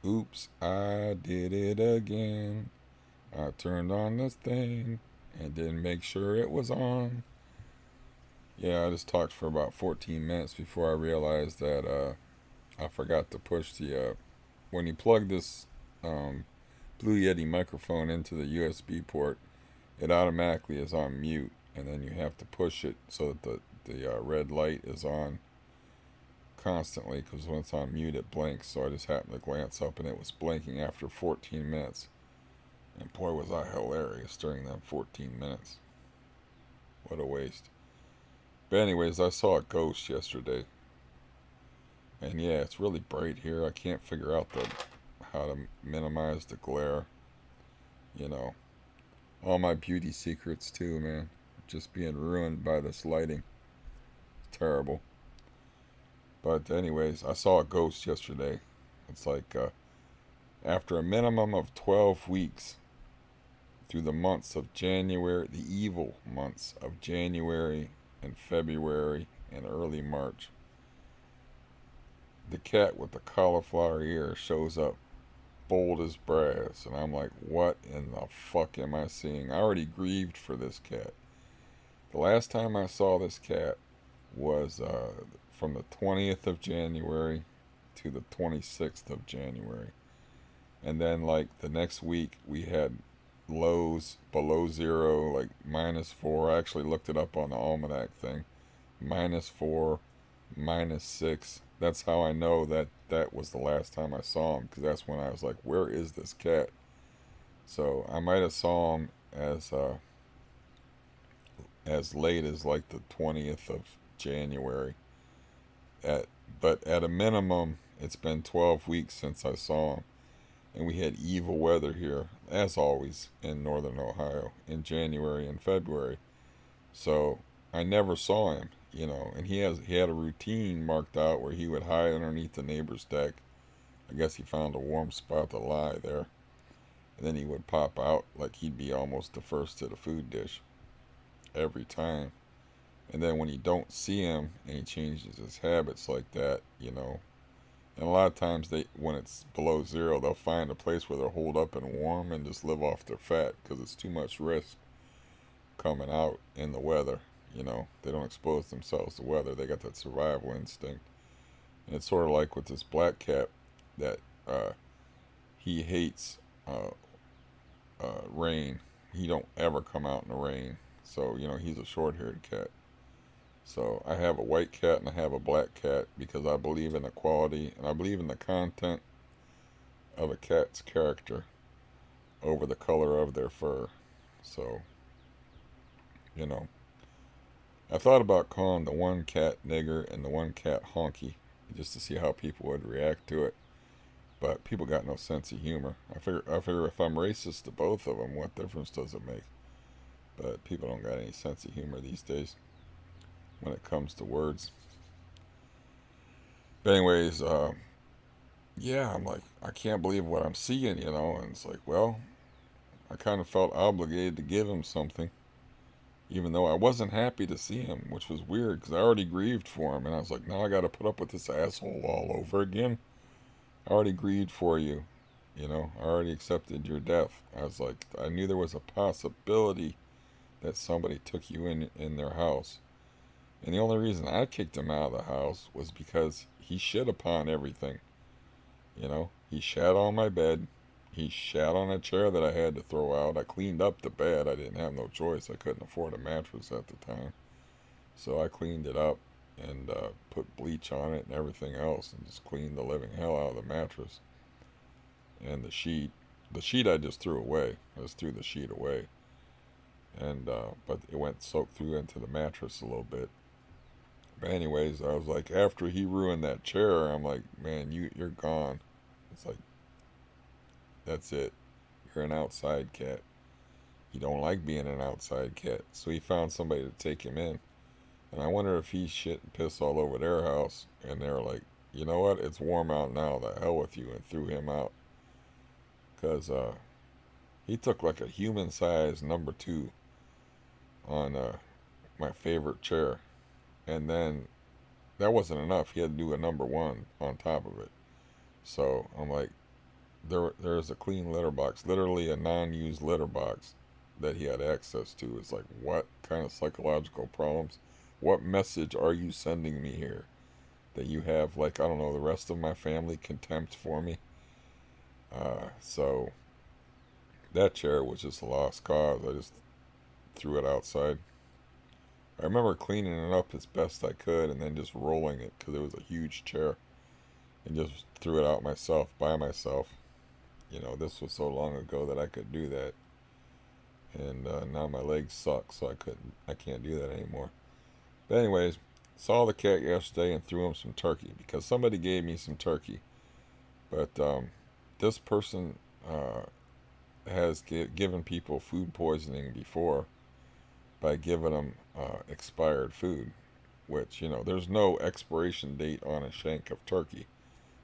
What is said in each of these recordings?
Oops, I did it again. I turned on this thing and didn't make sure it was on. Yeah, I just talked for about 14 minutes before I realized that I forgot to push the when you plug this um, Blue Yeti microphone into the USB port, it automatically is on mute, and then you have to push it so that the red light is on constantly, because when it's on mute it blinks. So I just happened to glance up and it was blinking after 14 minutes. And boy, was I hilarious during that 14 minutes. What a waste. But anyways, I saw a ghost yesterday. And yeah, it's really bright here. I can't figure out how to minimize the glare. You know, all my beauty secrets too, man. Just being ruined by this lighting. It's terrible. But anyways, I saw a ghost yesterday. It's like after a minimum of 12 weeks through the months of January, the evil months of January and February and early March, the cat with the cauliflower ear shows up bold as brass. And I'm like, what in the fuck am I seeing? I already grieved for this cat. The last time I saw this cat was from the 20th of January to the 26th of January. And then, like, the next week, we had lows below zero, like -4. I actually looked it up on the almanac thing. -4, -6. That's how I know that that was the last time I saw him, because that's when I was like, where is this cat? So I might have saw him as late as like the 20th of January. At but at a minimum, it's been 12 weeks since I saw him. And we had evil weather here, as always, in northern Ohio in January and February. So I never saw him, and he had a routine marked out where he would hide underneath the neighbor's deck. I guess he found a warm spot to lie there. And then he would pop out like he'd be almost the first to the food dish every time. And then when you don't see him and he changes his habits like that, and a lot of times when it's below zero, they'll find a place where they're holed up and warm and just live off their fat, because it's too much risk coming out in the weather. They don't expose themselves to weather. They got that survival instinct. And it's sort of like with this black cat that he hates rain. He don't ever come out in the rain. So he's a short-haired cat. So I have a white cat and I have a black cat because I believe in the quality and I believe in the content of a cat's character over the color of their fur. So, you know, I thought about calling the one cat nigger and the one cat honky just to see how people would react to it. But people got no sense of humor. I figure if I'm racist to both of them, what difference does it make? But people don't got any sense of humor these days when it comes to words. But anyways, yeah, I'm like, I can't believe what I'm seeing, and it's like, well, I kind of felt obligated to give him something, even though I wasn't happy to see him, which was weird because I already grieved for him, and I was like, now I got to put up with this asshole all over again. I already grieved for you, I already accepted your death. I was like, I knew there was a possibility that somebody took you in their house. And the only reason I kicked him out of the house was because he shit upon everything. He shat on my bed. He shat on a chair that I had to throw out. I cleaned up the bed. I didn't have no choice. I couldn't afford a mattress at the time. So I cleaned it up and put bleach on it and everything else and just cleaned the living hell out of the mattress. And the sheet. The sheet I just threw away. I just threw the sheet away. And but it went soaked through into the mattress a little bit. But anyways, I was like, after he ruined that chair, I'm like, man, you're gone. It's like, that's it. You're an outside cat. You don't like being an outside cat. So he found somebody to take him in. And I wonder if he shit and piss all over their house. And they're like, you know what? It's warm out now. The hell with you. And threw him out. Because he took like a human sized number two on my favorite chair. And then that wasn't enough. He had to do a number one on top of it. So I'm like, there's a clean litter box, literally a non-used litter box that he had access to. It's like, what kind of psychological problems? What message are you sending me here? That you have, like, I don't know, the rest of my family contempt for me. So that chair was just a lost cause. I just threw it outside. I remember cleaning it up as best I could and then just rolling it because it was a huge chair, and just threw it out myself by myself. This was so long ago that I could do that, and now my legs suck, so I can't do that anymore. But anyways, saw the cat yesterday and threw him some turkey because somebody gave me some turkey. But this person has given people food poisoning before by giving them expired food, which, there's no expiration date on a shank of turkey.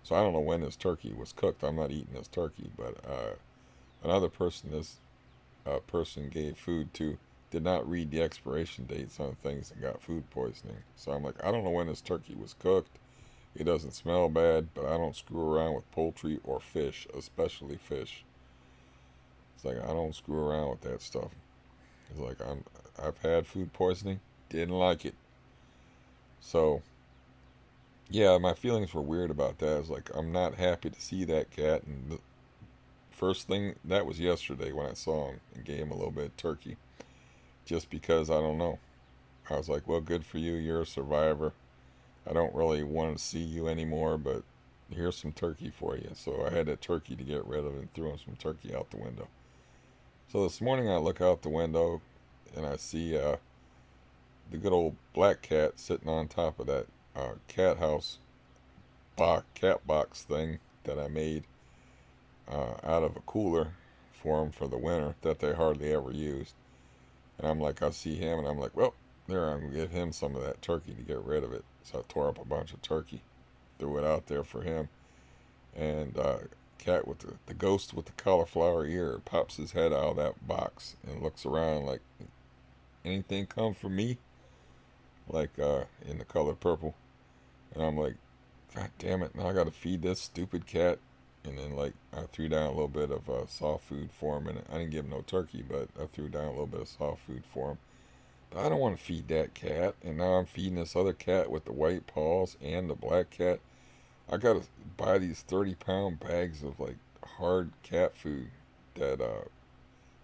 So I don't know when this turkey was cooked. I'm not eating this turkey, but another person this person gave food to did not read the expiration dates on things and got food poisoning. So I'm like, I don't know when this turkey was cooked. It doesn't smell bad, but I don't screw around with poultry or fish, especially fish. It's like I don't screw around with that stuff. It's like I've had food poisoning, didn't like it. So yeah, my feelings were weird about that. It's like I'm not happy to see that cat, and the first thing that was yesterday when I saw him and gave him a little bit of turkey, just because I don't know. I was like, well, good for you. You're a survivor. I don't really want to see you anymore, but here's some turkey for you. So I had that turkey to get rid of and threw him some turkey out the window. So this morning I look out the window and I see the good old black cat sitting on top of that cat house cat box thing that I made out of a cooler for him for the winter that they hardly ever used. And I'm like, I see him and I'm like, well, there, I'm going to give him some of that turkey to get rid of it. So I tore up a bunch of turkey, threw it out there for him. And cat with the ghost with the cauliflower ear pops his head out of that box and looks around like, anything come for me? Like in the color purple. And I'm like, God damn it, now I gotta feed this stupid cat. And then, like, I threw down a little bit of soft food for him. And I didn't give him no turkey, but I threw down a little bit of soft food for him. But I don't want to feed that cat. And now I'm feeding this other cat with the white paws and the black cat. I gotta buy these 30-pound bags of, like, hard cat food that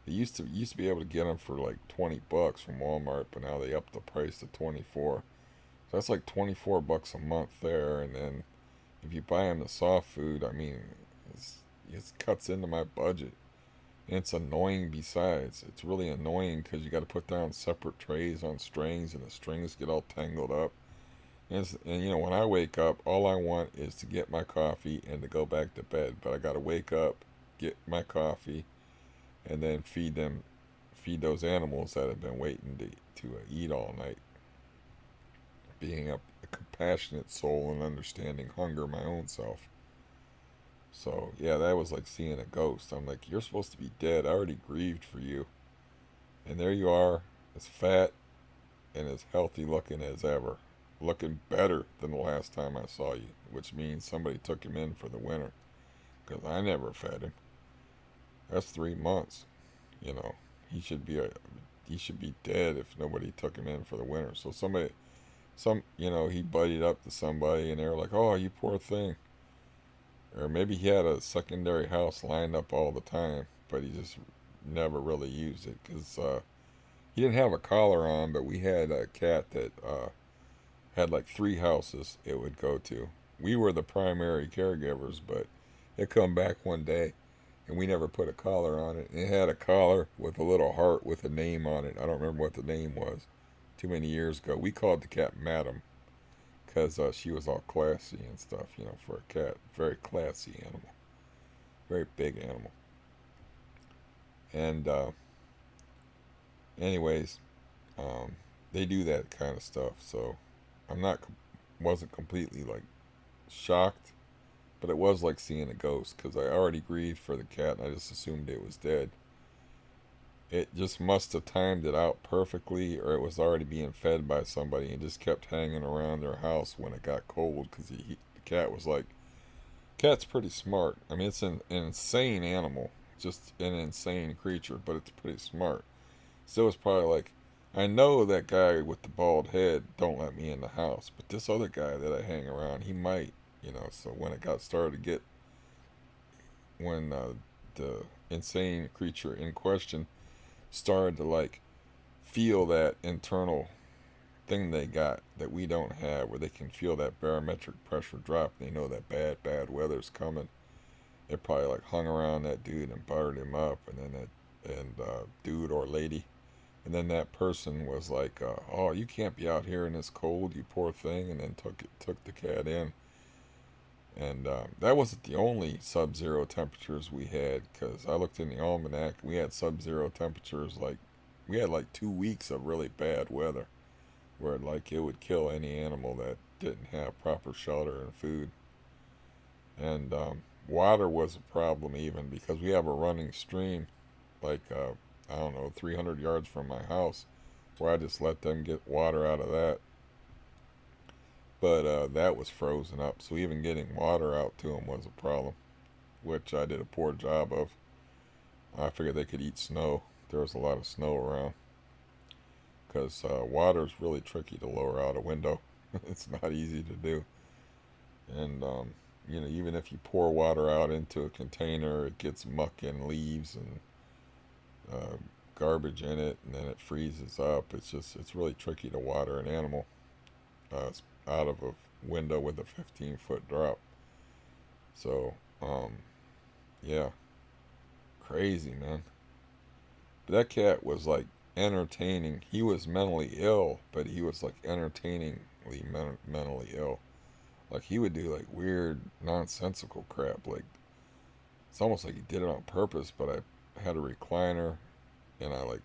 they used to be able to get them for like $20 from Walmart, but now they upped the price to 24. So that's like $24 a month there, and then if you buy them the soft food, I mean, it cuts into my budget. And it's annoying besides. It's really annoying because you got to put down separate trays on strings, and the strings get all tangled up. And when I wake up, all I want is to get my coffee and to go back to bed. But I got to wake up, get my coffee, and then feed those animals that have been waiting to eat all night. Being a compassionate soul and understanding hunger my own self. So yeah, that was like seeing a ghost. I'm like, you're supposed to be dead. I already grieved for you, and there you are, as fat and as healthy looking as ever, looking better than the last time I saw you, which means somebody took him in for the winter, because I never fed him. That's 3 months. You know, he should be dead if nobody took him in for the winter. So he buddied up to somebody and they were like, "Oh, you poor thing." Or maybe he had a secondary house lined up all the time, but he just never really used it because he didn't have a collar on. But we had a cat that had like 3 houses it would go to. We were the primary caregivers, but it come back one day and we never put a collar on it. And it had a collar with a little heart with a name on it. I don't remember what the name was. Too many years ago. We called the cat Madam because she was all classy and stuff, for a cat. Very classy animal. Very big animal. And anyways, they do that kind of stuff. So wasn't completely like shocked, but it was like seeing a ghost because I already grieved for the cat and I just assumed it was dead. It just must have timed it out perfectly, or it was already being fed by somebody and just kept hanging around their house when it got cold because the cat was like, Cat's pretty smart. I mean, it's an insane animal, just an insane creature, but it's pretty smart. So it's probably like, I know that guy with the bald head don't let me in the house, but this other guy that I hang around, he might, you know. So when it got started to get, when the insane creature in question started to like feel that internal thing they got that we don't have, where they can feel that barometric pressure drop, they know that bad weather's coming. It probably like hung around that dude and buttered him up, and then that dude or lady, and then that person was like, "Oh, you can't be out here in this cold, you poor thing," and then took the cat in. And that wasn't the only sub-zero temperatures we had, because I looked in the almanac. We had sub-zero temperatures, like we had like 2 weeks of really bad weather, where like it would kill any animal that didn't have proper shelter and food. And water was a problem even, because we have a running stream, like I don't know, 300 yards from my house, where I just let them get water out of that. But that was frozen up, so even getting water out to them was a problem, which I did a poor job of. I figured they could eat snow. There was a lot of snow around, because water is really tricky to lower out a window. It's not easy to do. And you know, even if you pour water out into a container, it gets muck and leaves and uh, garbage in it, and then it freezes up. It's really tricky to water an animal uh, out of a window with a 15-foot drop. So yeah, crazy, man. But that cat was like entertaining. He was mentally ill, but he was like entertainingly mentally ill. Like he would do like weird nonsensical crap. Like it's almost like he did it on purpose. But I had a recliner, and I like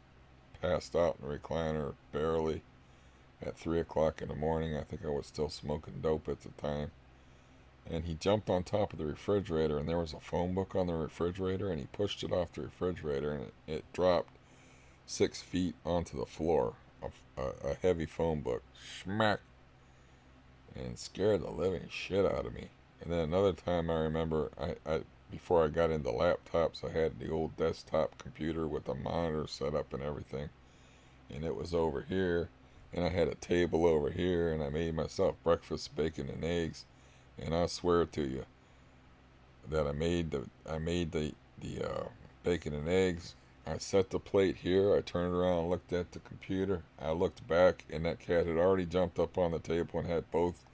passed out in the recliner barely at 3 o'clock in the morning. I think I was still smoking dope at the time. And he jumped on top of the refrigerator, and there was a phone book on the refrigerator, and he pushed it off the refrigerator, and it dropped 6 feet onto the floor. A heavy phone book, smack, and scared the living shit out of me. And then another time I remember, I before I got into laptops, I had the old desktop computer with a monitor set up and everything, and it was over here, and I had a table over here, and I made myself breakfast, bacon and eggs, and I swear to you that I made the bacon and eggs. I set the plate here. I turned around and looked at the computer. I looked back, and that cat had already jumped up on the table and had both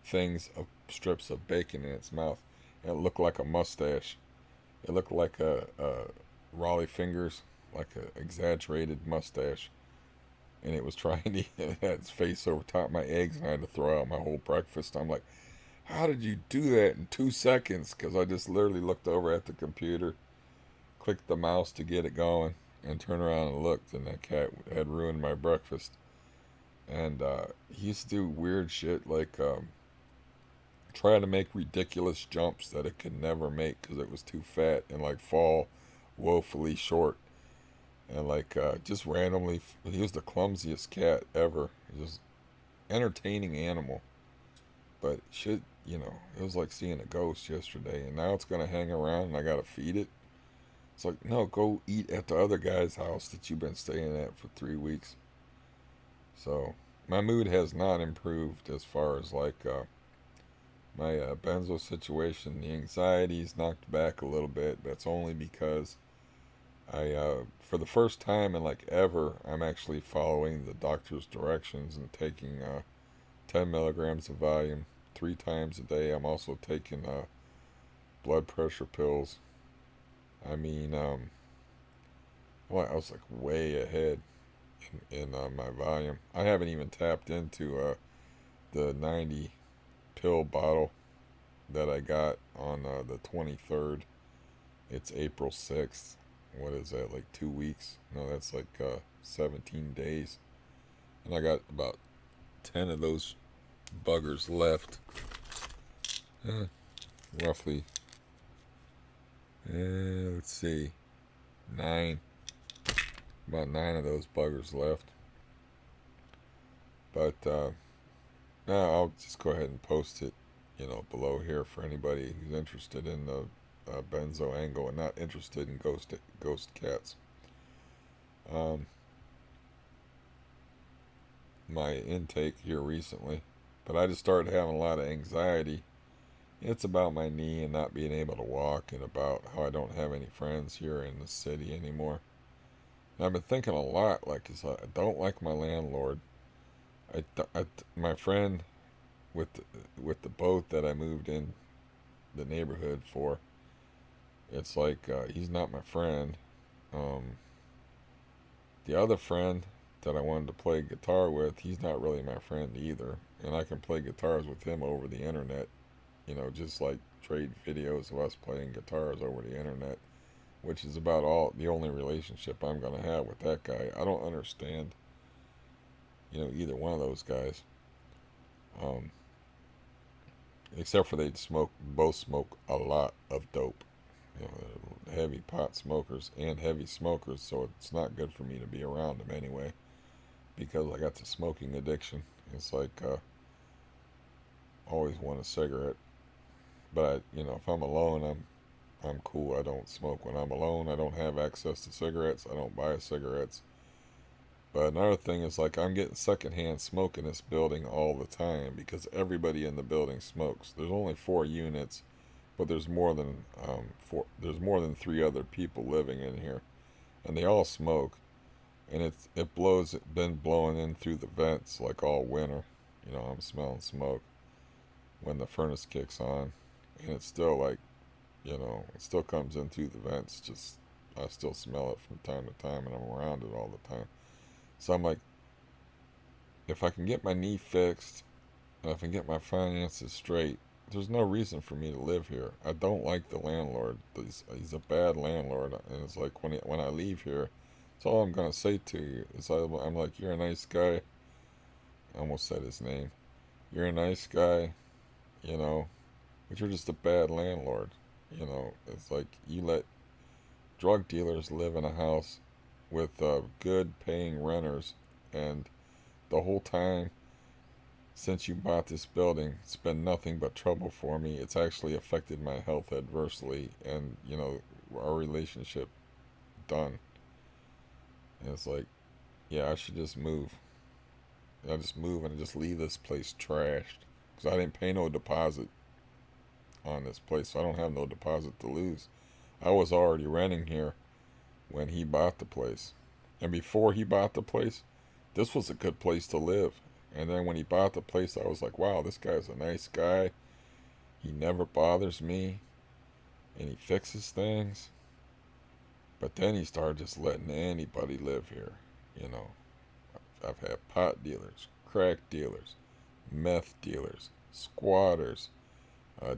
things of strips of bacon in its mouth. And it looked like a mustache. It looked like a Raleigh fingers, like an exaggerated mustache. And it was trying to it had its face over top of my eggs, and I had to throw out my whole breakfast. I'm like, how did you do that in 2 seconds? Because I just literally looked over at the computer, clicked the mouse to get it going, and turned around and looked, and that cat had ruined my breakfast. And he used to do weird shit, like try to make ridiculous jumps that it could never make because it was too fat, and like fall woefully short. And like just randomly, he was the clumsiest cat ever. He was just entertaining animal. But shit, you know, it was like seeing a ghost yesterday, and now it's gonna hang around, and I gotta feed it. It's like, no, go eat at the other guy's house that you've been staying at for 3 weeks. So my mood has not improved as far as like my benzo situation. The anxiety's knocked back a little bit. That's only because for the first time in like ever, I'm actually following the doctor's directions and taking 10 milligrams of Valium 3 times a day. I'm also taking blood pressure pills. I mean, well, I was like way ahead in my volume. I haven't even tapped into the 90 pill bottle that I got on the 23rd. It's April 6th. What is that, like 2 weeks? No, that's like 17 days. And I got about 10 of those buggers left. Eh, roughly, let's see, 9. About 9 of those buggers left. But no, I'll just go ahead and post it below here for anybody who's interested in the Benzo angle and not interested in ghost cats. Um, my intake here recently, but I just started having a lot of anxiety. It's about my knee and not being able to walk, and about how I don't have any friends here in the city anymore. And I've been thinking a lot, like, I don't like my landlord. My friend with the boat that I moved in the neighborhood for. It's like he's not my friend. Um, the other friend that I wanted to play guitar with, he's not really my friend either. And I can play guitars with him over the internet, just like trade videos of us playing guitars over the internet, which is about all the only relationship I'm gonna have with that guy. I don't understand, either one of those guys. Um, except for they both smoke a lot of dope. Heavy pot smokers and heavy smokers, so it's not good for me to be around them anyway because I got the smoking addiction. It's like always want a cigarette, but if I'm alone, I'm cool. I don't smoke when I'm alone. I don't have access to cigarettes. I don't buy cigarettes. But another thing is, like, I'm getting secondhand smoke in this building all the time because everybody in the building smokes. There's only 4 units, but there's more than four. There's more than 3 other people living in here, and they all smoke. And it blows. It been blowing in through the vents like all winter. I'm smelling smoke when the furnace kicks on, and it's still like, it still comes in through the vents. Just I still smell it from time to time, and I'm around it all the time. So I'm like, if I can get my knee fixed, and if I can get my finances straight, there's no reason for me to live here. I don't like the landlord. He's a bad landlord, and it's like when I leave here, that's all I'm gonna say to you. I'm like, you're a nice guy. I almost said his name. You're a nice guy, you know, but you're just a bad landlord. It's like you let drug dealers live in a house with good paying renters, and the whole time since you bought this building, it's been nothing but trouble for me. It's actually affected my health adversely, and our relationship done. And it's like, yeah, I should just move. I just move and just leave this place trashed because I didn't pay no deposit on this place, so I don't have no deposit to lose. I was already renting here when he bought the place, and before he bought the place, this was a good place to live. And then when he bought the place, I was like, wow, this guy's a nice guy. He never bothers me, and he fixes things. But then he started just letting anybody live here. You know, I've had pot dealers, crack dealers, meth dealers, squatters,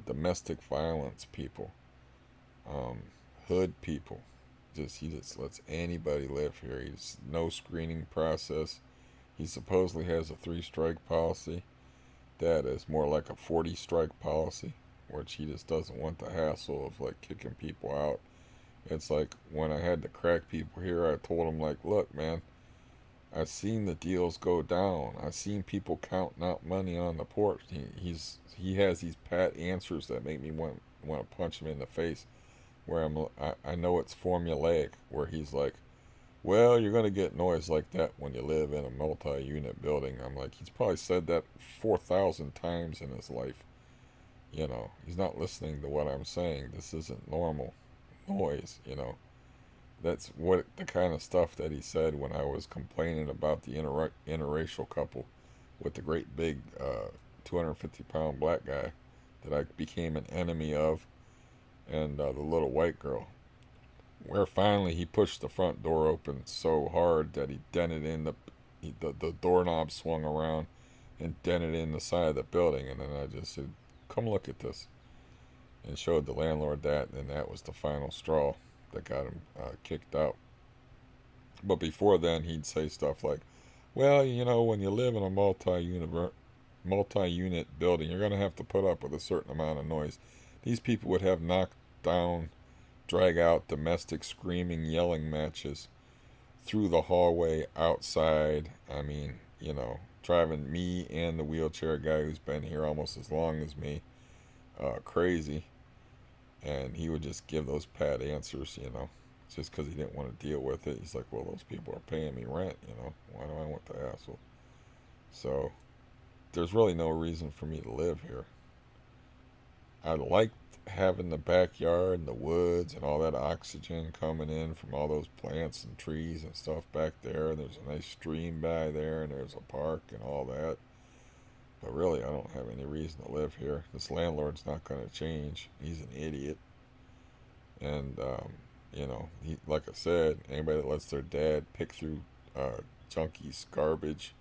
domestic violence people, um, hood people. He just lets anybody live here. He's no screening process. He supposedly has a 3-strike policy. That is more like a 40-strike policy, which he just doesn't want the hassle of like kicking people out. It's like when I had to crack people here, I told him like, look, man, I've seen the deals go down. I've seen people counting out money on the porch. He has these pat answers that make me want to punch him in the face. Where I know it's formulaic. Where he's like, well, you're gonna get noise like that when you live in a multi-unit building. I'm like, he's probably said that 4,000 times in his life. He's not listening to what I'm saying. This isn't normal noise. That's what the kind of stuff that he said when I was complaining about the interracial couple with the great big 250-pound black guy that I became an enemy of, and the little white girl. Where finally he pushed the front door open so hard that he dented in the doorknob swung around and dented in the side of the building, and then I just said, "Come look at this," and showed the landlord that, and then that was the final straw that got him kicked out. But before then, he'd say stuff like, "Well, when you live in a multi-unit building, you're gonna have to put up with a certain amount of noise." These people would have knocked down, drag out domestic screaming, yelling matches through the hallway, outside. I mean, driving me and the wheelchair guy who's been here almost as long as me crazy, and he would just give those pat answers, just because he didn't want to deal with it. He's like, well, those people are paying me rent, why do I want the hassle? So there's really no reason for me to live here. I liked having the backyard and the woods and all that oxygen coming in from all those plants and trees and stuff back there. There's a nice stream by there, and there's a park and all that. But really, I don't have any reason to live here. This landlord's not going to change. He's an idiot. And, like I said, anybody that lets their dad pick through junkies' garbage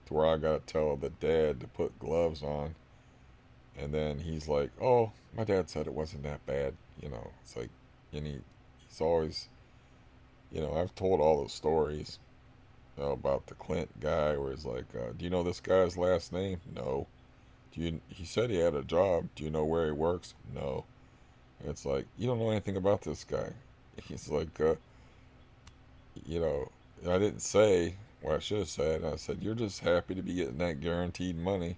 to where I got to tell the dad to put gloves on. And then he's like, oh, my dad said it wasn't that bad. It's like, and he's always, I've told all the stories about the Clint guy where he's like, do you know this guy's last name? No. He said he had a job. Do you know where he works? No. And it's like, you don't know anything about this guy. He's like, I didn't say what I should have said. I said, you're just happy to be getting that guaranteed money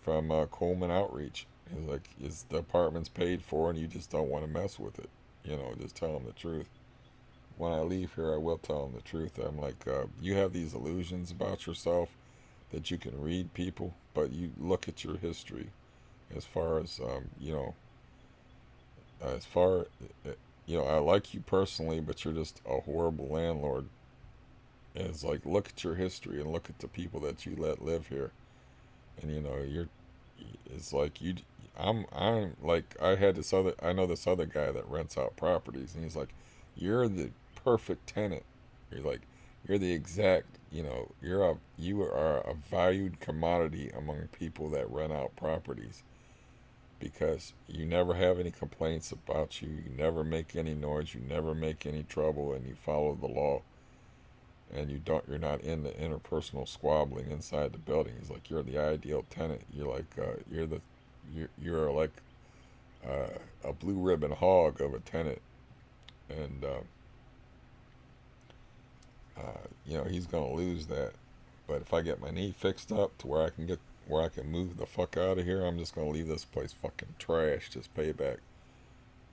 from Coleman Outreach. He's like, the apartment's paid for and you just don't want to mess with it. Just tell him the truth. When I leave here, I will tell him the truth. I'm like, you have these illusions about yourself that you can read people, but you look at your history as far as, as far, I like you personally, but you're just a horrible landlord. And it's like, look at your history and look at the people that you let live here. And, it's like I'm like, I know this other guy that rents out properties, and he's like, you're the perfect tenant. You're like, you're the exact, you are a valued commodity among people that rent out properties, because you never have any complaints about you. You never make any noise. You never make any trouble, and you follow the law. And you're not in the interpersonal squabbling inside the building. He's like, you're the ideal tenant. You're like, you're like a blue ribbon hog of a tenant. And he's gonna lose that. But if I get my knee fixed up to where I can move the fuck out of here, I'm just gonna leave this place fucking trash. Just payback.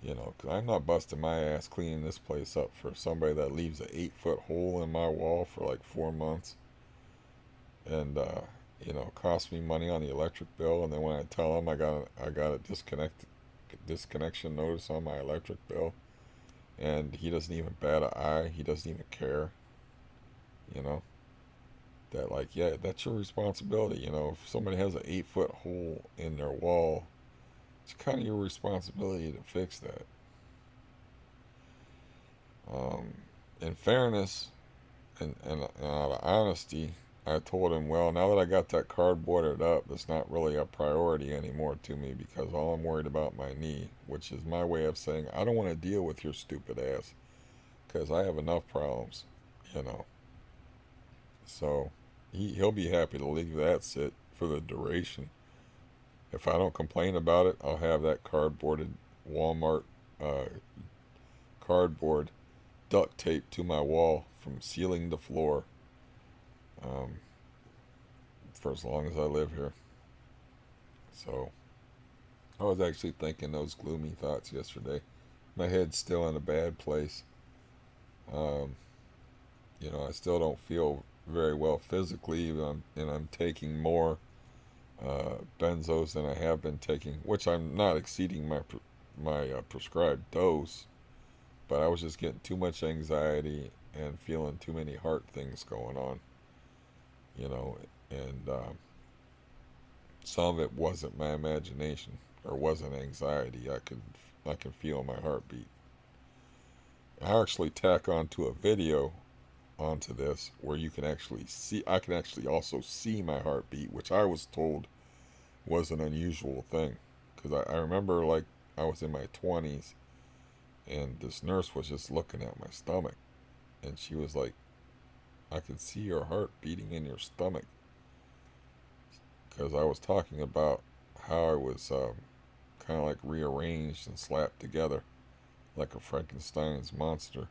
Because I'm not busting my ass cleaning this place up for somebody that leaves an 8-foot hole in my wall for like 4 months. And, cost me money on the electric bill. And then when I tell them I got a disconnection notice on my electric bill, and he doesn't even bat an eye. He doesn't even care. That, like, yeah, that's your responsibility. If somebody has an 8-foot hole in their wall, it's kind of your responsibility to fix that. In fairness and out of honesty, I told him, well, now that I got that cardboarded up, that's not really a priority anymore to me, because all I'm worried about my knee, which is my way of saying I don't want to deal with your stupid ass, because I have enough problems, So he'll be happy to leave that sit for the duration. If I don't complain about it, I'll have that cardboarded Walmart cardboard duct taped to my wall from ceiling to floor, um, for as long as I live here. So I was actually thinking those gloomy thoughts yesterday. My head's still in a bad place. Um, I still don't feel very well physically, and I'm taking more benzos than I have been taking, which I'm not exceeding my prescribed dose, but I was just getting too much anxiety and feeling too many heart things going on, and some of it wasn't my imagination or wasn't anxiety. I can feel my heartbeat. I actually tack onto a video onto this where you can actually see. I can actually also see my heartbeat, which I was told was an unusual thing, because I remember, like, I was in my 20s and this nurse was just looking at my stomach, and she was like, I can see your heart beating in your stomach, because I was talking about how I was kind of like rearranged and slapped together like a Frankenstein's monster,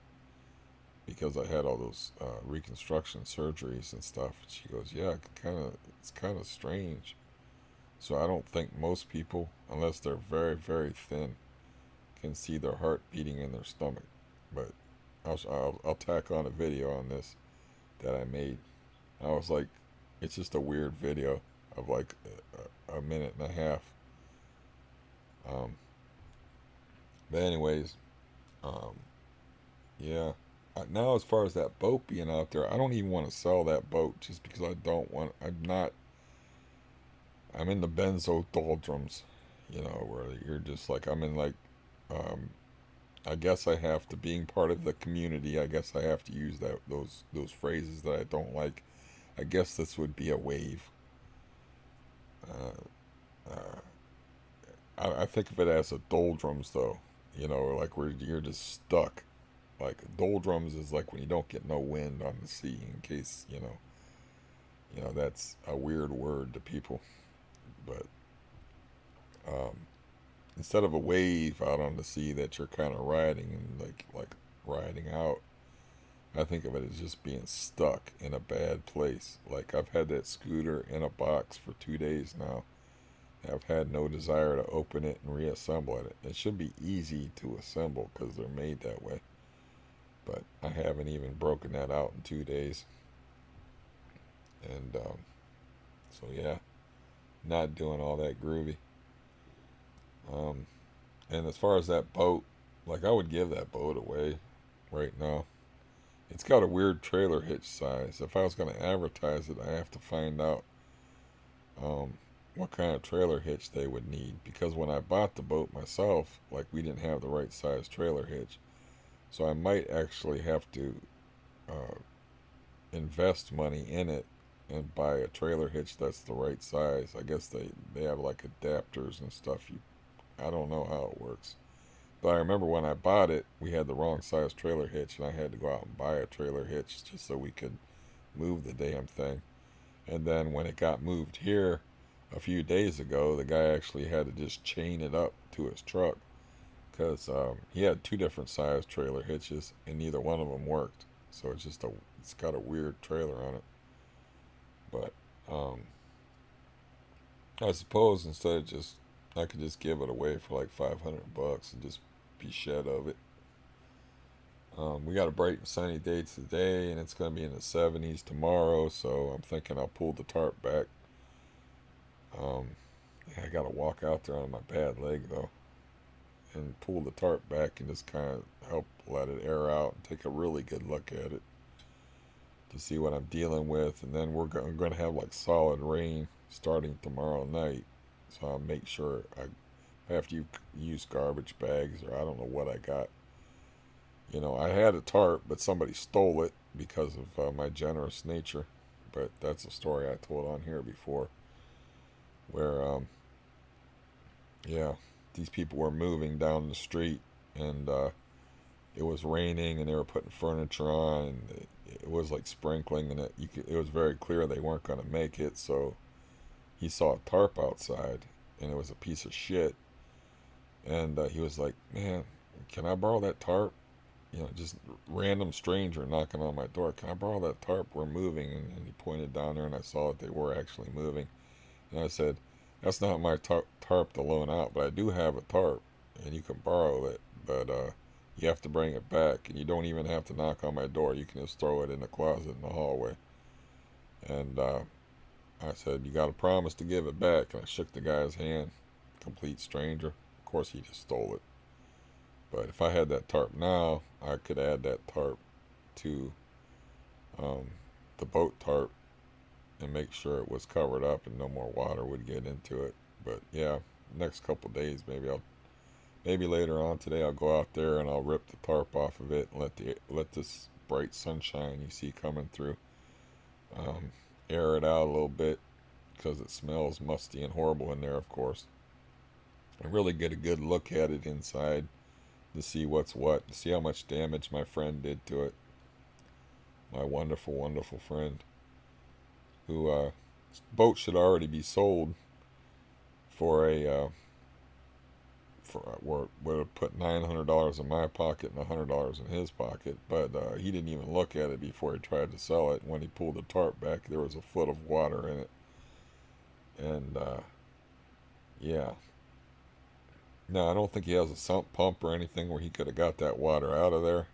because I had all those reconstruction surgeries and stuff. And she goes, yeah, it's kind of strange. So I don't think most people, unless they're very, very thin, can see their heart beating in their stomach. But I'll tack on a video on this that I made. I was like, it's just a weird video of like a minute and a half. Um, but anyways, um, yeah. Now, as far as that boat being out there, I don't even want to sell that boat just because I don't want. I'm not. I'm in the Benzo doldrums, where you're just like I'm in like. Um, I guess I have to, being part of the community. I guess I have to use those phrases that I don't like. I guess this would be a wave. Uh, uh, I think of it as a doldrums though. Like where you're just stuck. Like doldrums is like when you don't get no wind on the sea. In case that's a weird word to people. But um, instead of a wave out on the sea that you're kind of riding and like riding out, I think of it as just being stuck in a bad place. Like I've had that scooter in a box for 2 days now. I've had no desire to open it and reassemble it. It should be easy to assemble because they're made that way. But I haven't even broken that out in 2 days. And so, yeah, not doing all that groovy. Um, and as far as that boat, like I would give that boat away right now. It's got a weird trailer hitch size. If I was going to advertise it, I have to find out um, what kind of trailer hitch they would need. Because when I bought the boat myself, like we didn't have the right size trailer hitch. So I might actually have to uh, invest money in it and buy a trailer hitch that's the right size. I guess they have like adapters and stuff. I don't know how it works. But I remember when I bought it, we had the wrong size trailer hitch, and I had to go out and buy a trailer hitch just so we could move the damn thing. And then when it got moved here a few days ago, the guy actually had to just chain it up to his truck because he had two different size trailer hitches, and neither one of them worked. So it's got a weird trailer on it. But um, I suppose instead of just I could just give it away for like $500 and just be shed of it. We got a bright and sunny day today, and it's going to be in the 70s tomorrow. So I'm thinking I'll pull the tarp back. Yeah, I got to walk out there on my bad leg though, and pull the tarp back and just kind of help let it air out and take a really good look at it to see what I'm dealing with. And then we're going to have like solid rain starting tomorrow night. So I'll make sure I have to use garbage bags, or I don't know what I got. I had a tarp, but somebody stole it because of my generous nature. But that's a story I told on here before, where yeah, these people were moving down the street, and it was raining, and they were putting furniture on, and it was like sprinkling, and it was very clear they weren't going to make it. So he saw a tarp outside, and it was a piece of shit, and he was like, "Man, can I borrow that tarp?" Just random stranger knocking on my door. "Can I borrow that tarp? We're moving." And he pointed down there, and I saw that they were actually moving. And I said, "That's not my tarp to loan out, but I do have a tarp, and you can borrow it. But you have to bring it back, and you don't even have to knock on my door. You can just throw it in the closet in the hallway." And I said, "You got to promise to give it back." And I shook the guy's hand. Complete stranger. Of course, he just stole it. But if I had that tarp now, I could add that tarp to um, the boat tarp and make sure it was covered up and no more water would get into it. But yeah, next couple days, maybe later on today, I'll go out there and I'll rip the tarp off of it and let this bright sunshine you see coming through um, air it out a little bit, because it smells musty and horrible in there, of course. And really get a good look at it inside to see what's what, to see how much damage my friend did to it. My wonderful, wonderful friend, who boat should already be sold for would have put $900 in my pocket and $100 in his pocket, but he didn't even look at it before he tried to sell it. When he pulled the tarp back, there was a foot of water in it, and Yeah. No, I don't think he has a sump pump or anything where he could have got that water out of there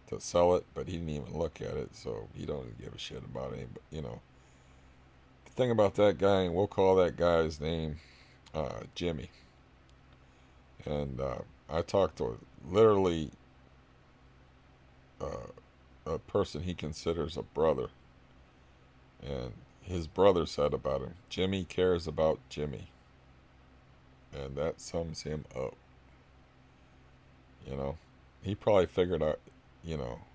to sell it, but he didn't even look at it, so he don't give a shit about it. But the thing about that guy, and we'll call that guy's name Jimmy. And I talked to literally a person he considers a brother, and his brother said about him, Jimmy cares about Jimmy, and that sums him up. You know, he probably figured out,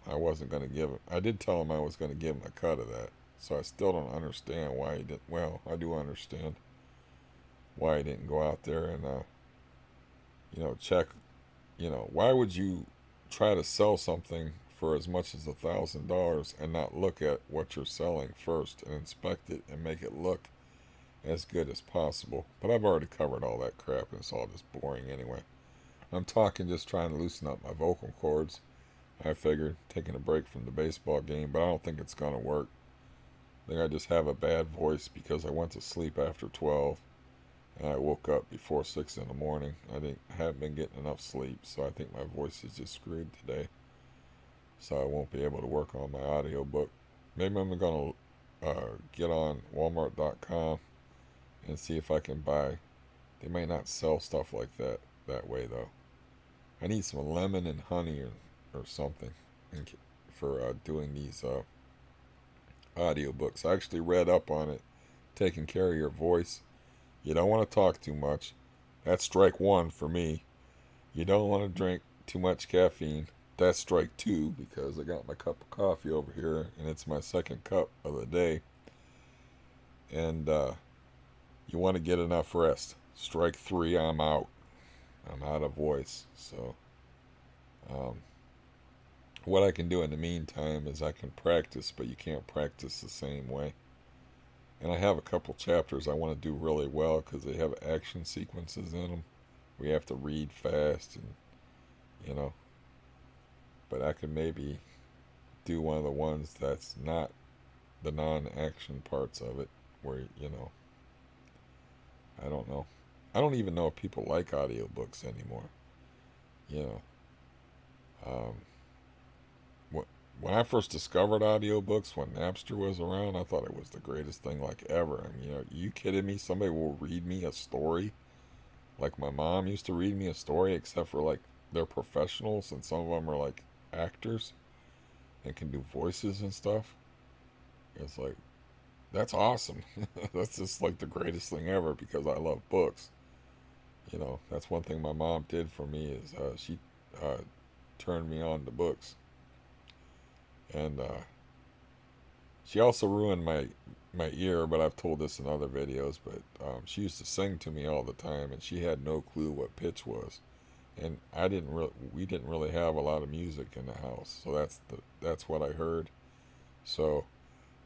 I wasn't going to give him. I did tell him I was going to give him a cut of that, so I still don't understand why he didn't. Well, I do understand why he didn't go out there and, check. Why would you try to sell something for as much as $1,000 and not look at what you're selling first and inspect it and make it look as good as possible? But I've already covered all that crap and it's all just boring anyway. I'm talking just trying to loosen up my vocal cords. I figured taking a break from the baseball game, but I don't think it's going to work. I think I just have a bad voice because I went to sleep after 12 and I woke up before 6 in the morning. Haven't been getting enough sleep, so I think my voice is just screwed today. So I won't be able to work on my audiobook. Maybe I'm going to get on Walmart.com and see if I can buy. They might not sell stuff like that way though. I need some lemon and honey or something for doing these audiobooks. I actually read up on it, taking care of your voice. You don't want to talk too much. That's strike one for me. You don't want to drink too much caffeine. That's strike two because I got my cup of coffee over here and it's my second cup of the day. And you want to get enough rest. Strike three, I'm out. I'm out of voice. So what I can do in the meantime is I can practice, but you can't practice the same way. And I have a couple chapters I want to do really well because they have action sequences in them. We have to read fast and, but I could maybe do one of the ones that's not the non-action parts of it where, I don't know. I don't even know if people like audiobooks anymore. You know, um, when I first discovered audiobooks, when Napster was around, I thought it was the greatest thing like ever. I mean, you kidding me? Somebody will read me a story like my mom used to read me a story, except for like they're professionals and some of them are like actors and can do voices and stuff. It's like that's awesome. That's just like the greatest thing ever because I love books. That's one thing my mom did for me is she uh, turned me on to books, and she also ruined my ear. But I've told this in other videos. But she used to sing to me all the time, and she had no clue what pitch was, and we didn't really have a lot of music in the house, so that's what I heard. So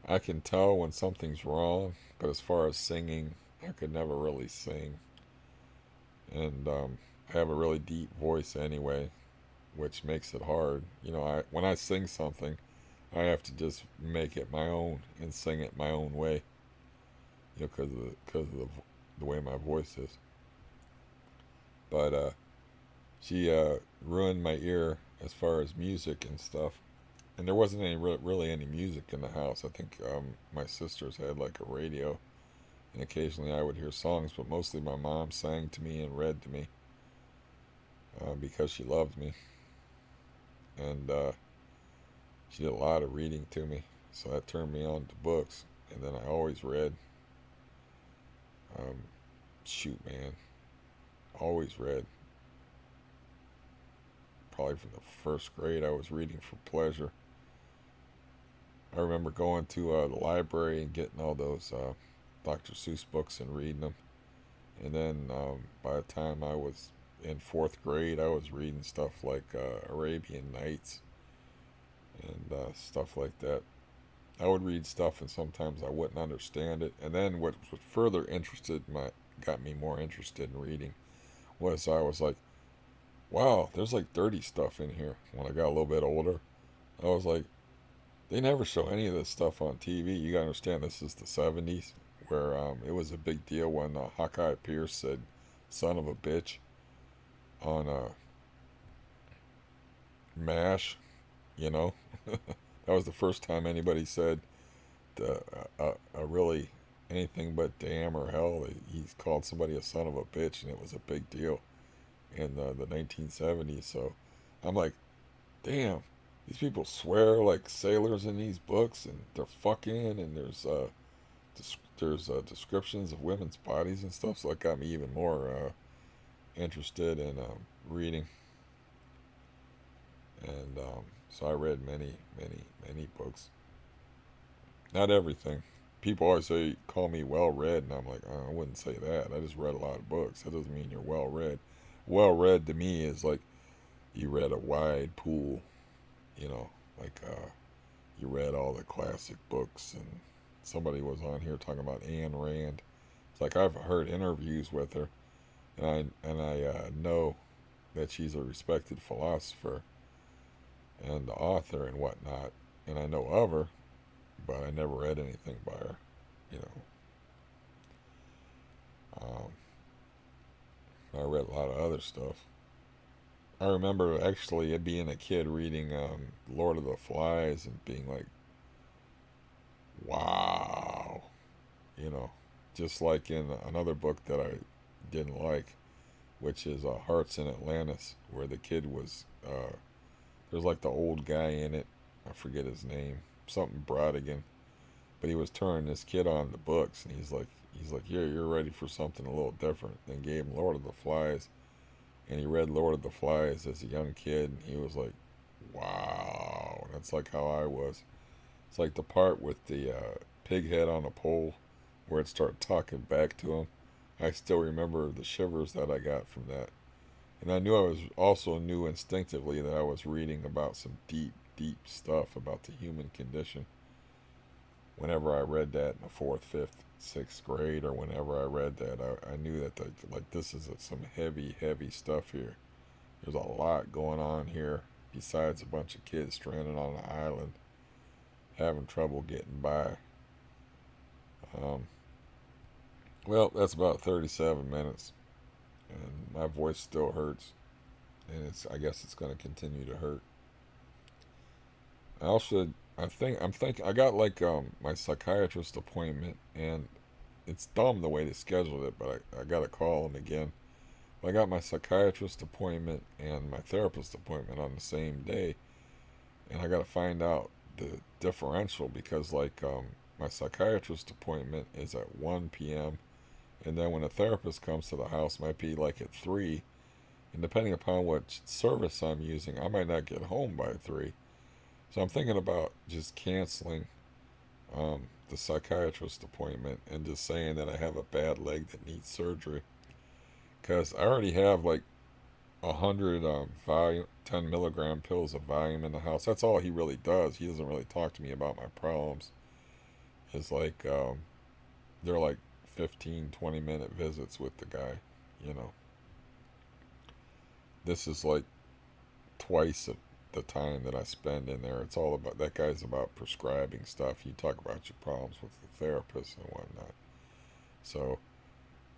I can tell when something's wrong, but as far as singing, I could never really sing. And I have a really deep voice anyway, which makes it hard. When I sing something, I have to just make it my own and sing it my own way. Because of the way my voice is. But she ruined my ear as far as music and stuff. And there wasn't really any music in the house. I think my sisters had like a radio, and occasionally I would hear songs, but mostly my mom sang to me and read to me because she loved me, and she did a lot of reading to me, so that turned me on to books, and then I always read. Um, Shoot, man, always read. Probably from the first grade, I was reading for pleasure. I remember going to the library and getting all those Dr. Seuss books and reading them. And then by the time I was in fourth grade, I was reading stuff like Arabian Nights and stuff like that. I would read stuff and sometimes I wouldn't understand it. And then what further got me more interested in reading was I was like, wow, there's like dirty stuff in here. When I got a little bit older, I was like, they never show any of this stuff on TV. You gotta understand, this is the 70s. where it was a big deal when Hawkeye Pierce said "son of a bitch" on MASH. You know, that was the first time anybody said a really anything but damn or hell. He's called somebody a son of a bitch, and it was a big deal in the 1970s. So I'm like, damn, these people swear like sailors in these books, and they're fucking, and there's descriptions of women's bodies and stuff. So that got me even more interested in reading, and so I read many books. Not everything. People always say call me well read, and I'm like, I wouldn't say that. I just read a lot of books. That doesn't mean you're well read. Well read to me is like you read a wide pool, you know, like you read all the classic books. And somebody was on here talking about Ayn Rand. It's like I've heard interviews with her, and I know that she's a respected philosopher and author and whatnot, and I know of her, but I never read anything by her, you know. I read a lot of other stuff. I remember actually being a kid reading Lord of the Flies and being like, wow, you know, just like in another book that I didn't like, which is Hearts in Atlantis, where the kid was, there's like the old guy in it, I forget his name, something Brodigan, but he was turning this kid on the books, and he's like, yeah, you're ready for something a little different. Then gave him Lord of the Flies, and he read Lord of the Flies as a young kid, and he was like, wow, that's like how I was. It's like the part with the pig head on a pole, where it started talking back to him. I still remember the shivers that I got from that, and I knew I was also knew instinctively that I was reading about some deep stuff about the human condition. Whenever I read that in the fourth, fifth, sixth grade, or whenever I read that, I knew that like this is some heavy stuff here. There's a lot going on here besides a bunch of kids stranded on an island having trouble getting by. Um, well, that's about 37 minutes, and my voice still hurts, and I guess it's going to continue to hurt. I also I'm think I got like my psychiatrist appointment, and it's dumb the way they scheduled it, but I got to call him again. I got my psychiatrist appointment and my therapist appointment on the same day, and I got to find out the differential because like my psychiatrist appointment is at 1 p.m. and then when a therapist comes to the house it might be like at 3, and depending upon what service I'm using, I might not get home by 3. So I'm thinking about just canceling the psychiatrist appointment and just saying that I have a bad leg that needs surgery, because I already have like 100 Valium, 10 milligram pills of Valium in the house. That's all he really does. He doesn't really talk to me about my problems. It's like they're like 15-20 minute visits with the guy, you know. This is like twice the time that I spend in there. It's all about, that guy's about prescribing stuff. You talk about your problems with the therapist and whatnot. So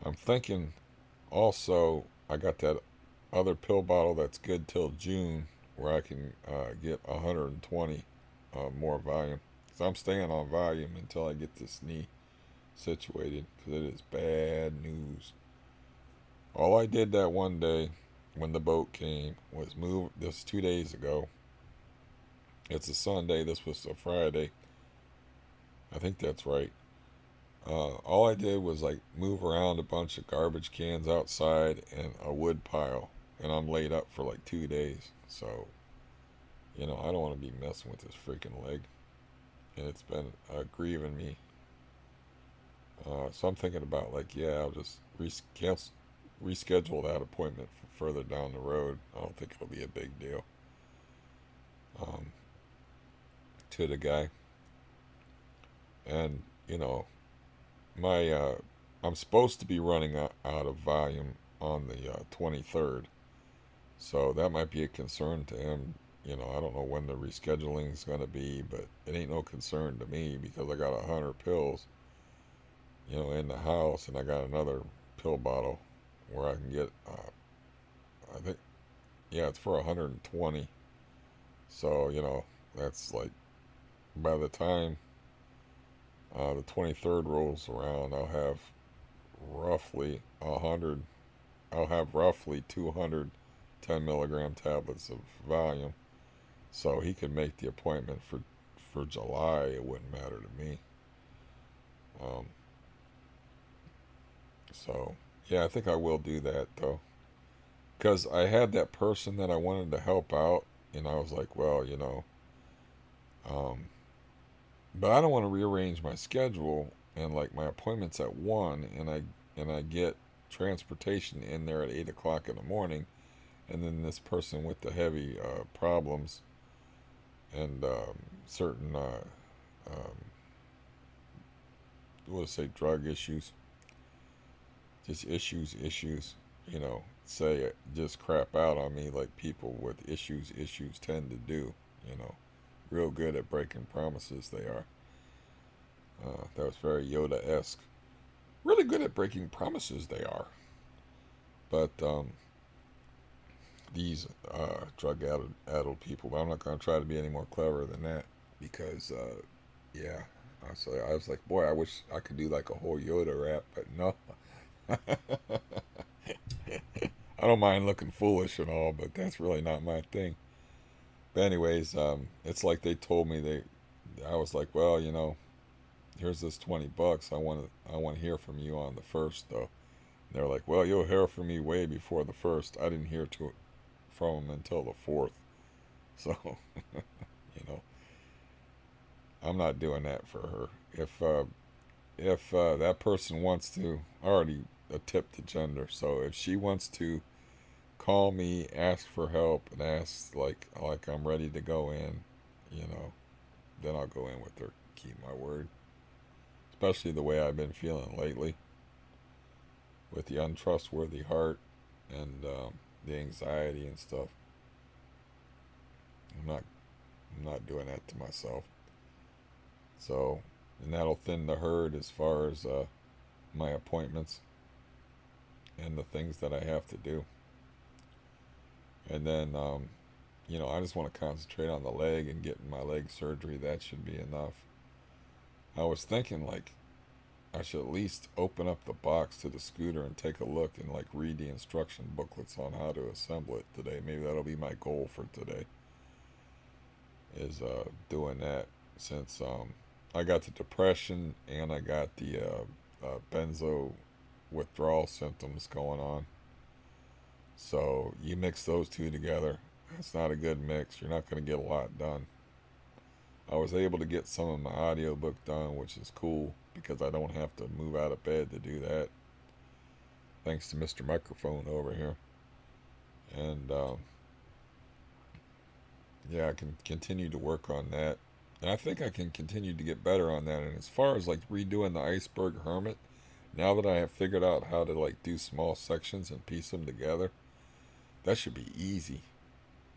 I'm thinking also I got that other pill bottle that's good till June, where I can get 120 more volume. Because I'm staying on volume until I get this knee situated, because it is bad news. All I did that one day when the boat came was move. This 2 days ago. It's a Sunday. This was a Friday. I think that's right. All I did was like move around a bunch of garbage cans outside and a wood pile, and I'm laid up for like 2 days. So, you know, I don't want to be messing with this freaking leg, and it's been grieving me. So I'm thinking about like, yeah, I'll just reschedule that appointment for further down the road. I don't think it'll be a big deal um, to the guy. And you know, my I'm supposed to be running out of volume on the 23rd, so that might be a concern to him. You know, I don't know when the rescheduling is going to be, but it ain't no concern to me because I got 100 pills. in the house, and I got another pill bottle where I can get, I think, yeah, it's for 120. So, that's like by the time the 23rd rolls around, roughly 100, I'll have roughly 210 milligram tablets of Valium. So he could make the appointment for July. It wouldn't matter to me. Um, so yeah, I think I will do that though, because I had that person that I wanted to help out, and I was like, well, um, but I don't want to rearrange my schedule and like my appointment's at 1, and I get transportation in there at 8 o'clock in the morning, and then this person with the heavy problems and certain um, we'll say drug issues, just issues, say just crap out on me like people with issues tend to do, you know, real good at breaking promises they are. That was very Yoda-esque. Really good at breaking promises they are. But these drug-addled people, but I'm not going to try to be any more clever than that because, yeah. I was like, boy, I wish I could do like a whole Yoda rap, but no. I don't mind looking foolish and all, but that's really not my thing. But anyways, it's like they told me I was like, well, here's this $20. I want to hear from you on the first though. And they're like, well, you'll hear from me way before the first. I didn't hear from them until the fourth. So, you know, I'm not doing that for her. If that person wants to, I already tipped the gender. So if she wants to call me, ask for help, and ask like I'm ready to go in, you know, then I'll go in with her. Keep my word. Especially the way I've been feeling lately with the untrustworthy heart and the anxiety and stuff. I'm not I'm not doing that to myself. So, and that'll thin the herd as far as my appointments and the things that I have to do. And then, I just want to concentrate on the leg and getting my leg surgery. That should be enough. I was thinking like I should at least open up the box to the scooter and take a look and like read the instruction booklets on how to assemble it today. Maybe that'll be my goal for today. Is doing that since I got the depression and I got the benzo withdrawal symptoms going on. So you mix those two together, it's not a good mix. You're not going to get a lot done. I was able to get some of my audiobook done, which is cool because I don't have to move out of bed to do that. Thanks to Mr. Microphone over here. And yeah, I can continue to work on that. And I think I can continue to get better on that. And as far as like redoing the Iceberg Hermit, now that I have figured out how to like do small sections and piece them together, that should be easy.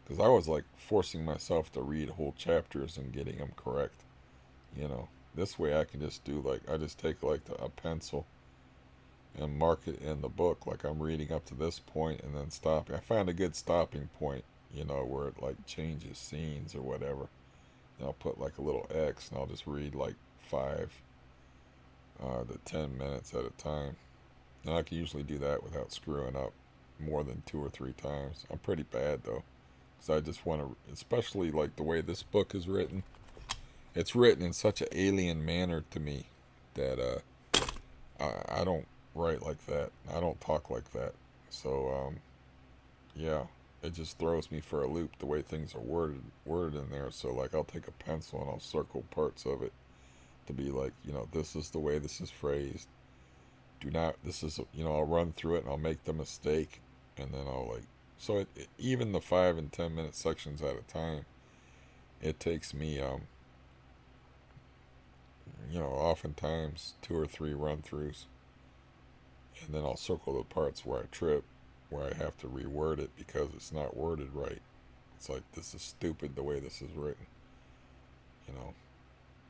Because I was like forcing myself to read whole chapters and getting them correct. This way I can just do like, I just take like a pencil and mark it in the book like I'm reading up to this point and then stopping. I find a good stopping point, where it like changes scenes or whatever. And I'll put like a little X and I'll just read like 5 to 10 minutes at a time. And I can usually do that without screwing up more than 2 or 3 times. I'm pretty bad though, because I just want to, especially like the way this book is written. It's written in such an alien manner to me that I don't write like that. I don't talk like that. So yeah, it just throws me for a loop the way things are worded in there. So like I'll take a pencil and I'll circle parts of it to be like, this is the way this is phrased. Do not, this is, I'll run through it and I'll make the mistake, and then I'll like, so even the 5 and 10 minute sections at a time, it takes me, oftentimes 2 or 3 run throughs, and then I'll circle the parts where I trip, where I have to reword it because it's not worded right. It's like, this is stupid the way this is written,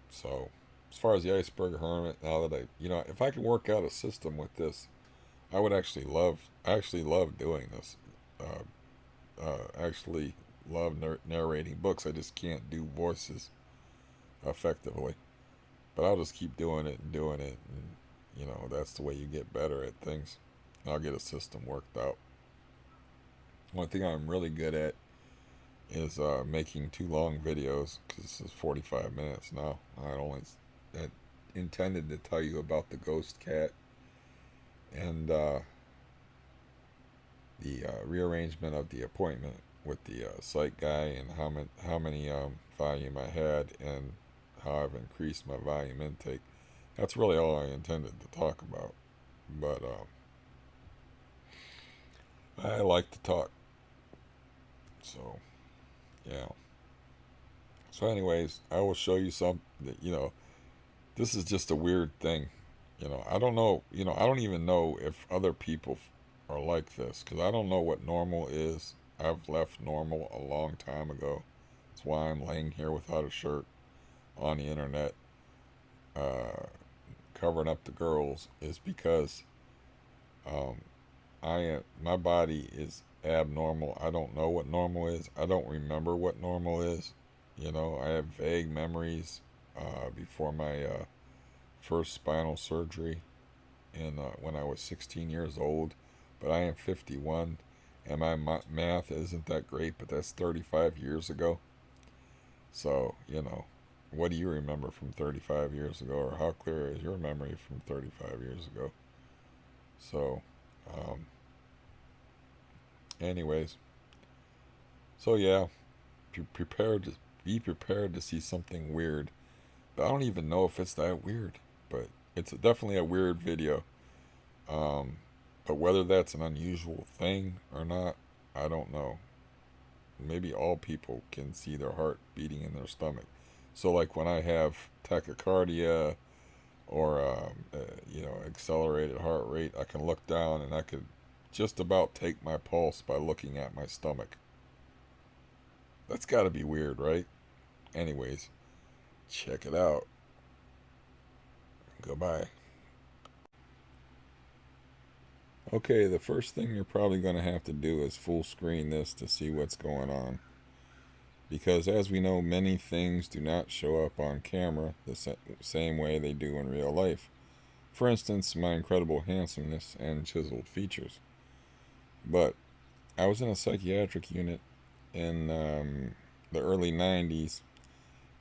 so as far as the iceberg hermit, now that if I could work out a system with this, I would actually love doing this. Actually love narrating books. I just can't do voices effectively. But I'll just keep doing it and doing it. And, that's the way you get better at things. I'll get a system worked out. One thing I'm really good at is making too long videos, because this is 45 minutes now. I intended to tell you about the ghost cat and the rearrangement of the appointment with the psych guy, and how many volume I had, and how I've increased my volume intake. That's really all I intended to talk about. But I like to talk. So, yeah. So anyways, I will show you some, this is just a weird thing. I don't know, I don't even know if other people are like this, because I don't know what normal is. I've left normal a long time ago. That's why I'm laying here without a shirt on the internet, covering up the girls, is because um, my body is abnormal. I don't know what normal is. I don't remember what normal is. I have vague memories before my first spinal surgery, and when I was 16 years old. But I am 51, and my math isn't that great, but that's 35 years ago. So, what do you remember from 35 years ago, or how clear is your memory from 35 years ago? So, um, anyways, so yeah, be prepared to see something weird. But I don't even know if it's that weird, but it's definitely a weird video. Um, but whether that's an unusual thing or not, I don't know. Maybe all people can see their heart beating in their stomach. So, like when I have tachycardia or accelerated heart rate, I can look down and I could just about take my pulse by looking at my stomach. That's got to be weird, right? Anyways, check it out. Goodbye. Okay, the first thing you're probably going to have to do is full screen this to see what's going on. Because as we know, many things do not show up on camera the same way they do in real life. For instance, my incredible handsomeness and chiseled features. But I was in a psychiatric unit in the early 90s,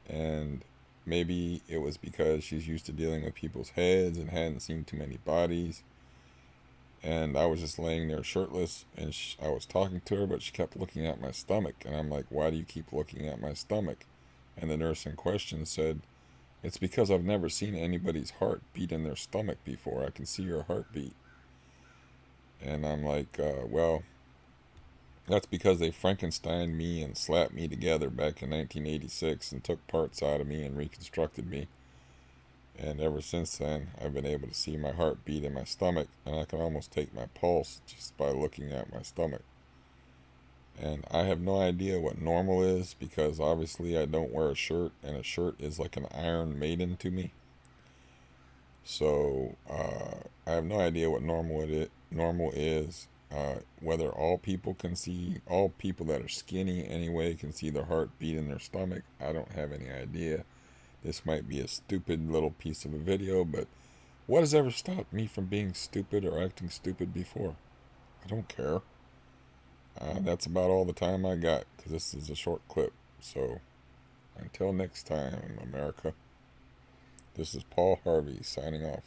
and maybe it was because she's used to dealing with people's heads and hadn't seen too many bodies. And I was just laying there shirtless, and I was talking to her, but she kept looking at my stomach. And I'm like, why do you keep looking at my stomach? And the nurse in question said, it's because I've never seen anybody's heart beat in their stomach before. I can see your heartbeat. And I'm like, well, that's because they Frankenstein me and slapped me together back in 1986 and took parts out of me and reconstructed me. And ever since then, I've been able to see my heart beat in my stomach, and I can almost take my pulse just by looking at my stomach. And I have no idea what normal is, because obviously I don't wear a shirt, and a shirt is like an Iron Maiden to me. So I have no idea what normal is. Whether all people that are skinny anyway can see their heart beat in their stomach, I don't have any idea. This might be a stupid little piece of a video, but what has ever stopped me from being stupid or acting stupid before? I don't care. That's about all the time I got, because this is a short clip. So, until next time, America, this is Paul Harvey signing off.